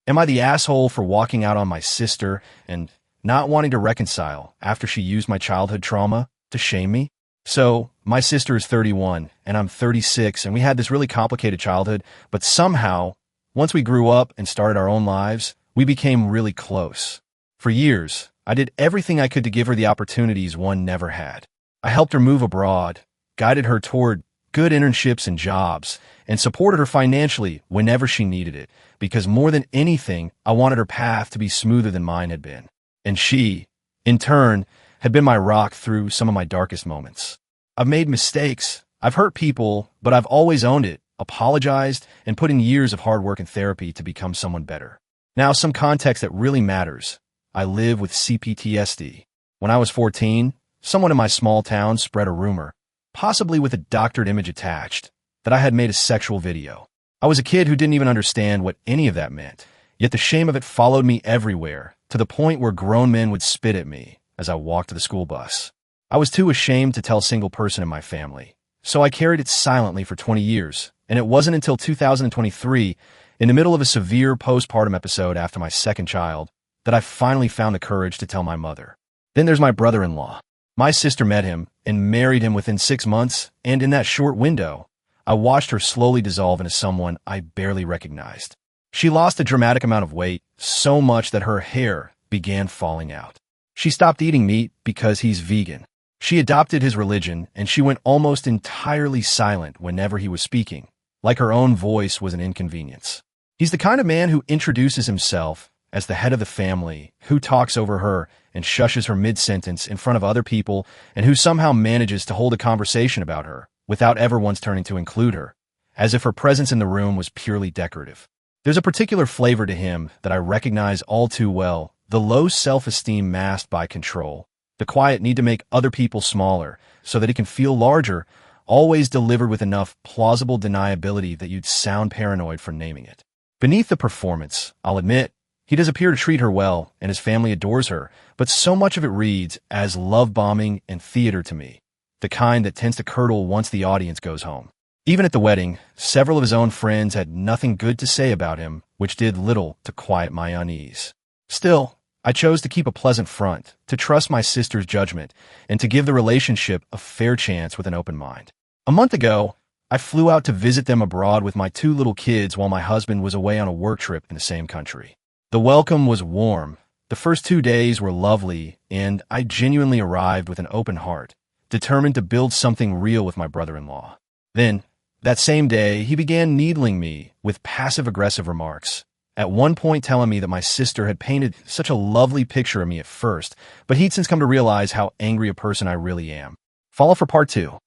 Am I the asshole for walking out on my sister and not wanting to reconcile after she used my childhood trauma to shame me? So, my sister is 31 and I'm 36, and we had this really complicated childhood, but somehow, once we grew up and started our own lives, we became really close. For years, I did everything I could to give her the opportunities one never had. I helped her move abroad, guided her toward good internships and jobs, and supported her financially whenever she needed it, because more than anything, I wanted her path to be smoother than mine had been. And she, in turn, had been my rock through some of my darkest moments. I've made mistakes, I've hurt people, but I've always owned it, apologized, and put in years of hard work and therapy to become someone better. Now, some context that really matters. I live with CPTSD. When I was 14, someone in my small town spread a rumor, possibly with a doctored image attached, that I had made a sexual video. I was a kid who didn't even understand what any of that meant, yet the shame of it followed me everywhere, to the point where grown men would spit at me as I walked to the school bus. I was too ashamed to tell a single person in my family, so I carried it silently for 20 years, and it wasn't until 2023, in the middle of a severe postpartum episode after my second child, that I finally found the courage to tell my mother. Then there's my brother-in-law. My sister met him and married him within 6 months, and in that short window, I watched her slowly dissolve into someone I barely recognized. She lost a dramatic amount of weight, so much that her hair began falling out. She stopped eating meat because he's vegan. She adopted his religion, and she went almost entirely silent whenever he was speaking, like her own voice was an inconvenience. He's the kind of man who introduces himself as the head of the family, who talks over her and shushes her mid-sentence in front of other people, and who somehow manages to hold a conversation about her without ever once turning to include her, as if her presence in the room was purely decorative. There's a particular flavor to him that I recognize all too well, the low self-esteem masked by control, the quiet need to make other people smaller so that he can feel larger, always delivered with enough plausible deniability that you'd sound paranoid for naming it. Beneath the performance, I'll admit, he does appear to treat her well, and his family adores her, but so much of it reads as love-bombing and theater to me, the kind that tends to curdle once the audience goes home. Even at the wedding, several of his own friends had nothing good to say about him, which did little to quiet my unease. Still, I chose to keep a pleasant front, to trust my sister's judgment, and to give the relationship a fair chance with an open mind. A month ago, I flew out to visit them abroad with my 2 little kids while my husband was away on a work trip in the same country. The welcome was warm, the first 2 days were lovely, and I genuinely arrived with an open heart, determined to build something real with my brother-in-law. Then, that same day, he began needling me with passive-aggressive remarks, at one point telling me that my sister had painted such a lovely picture of me at first, but he'd since come to realize how angry a person I really am. Follow for part 2.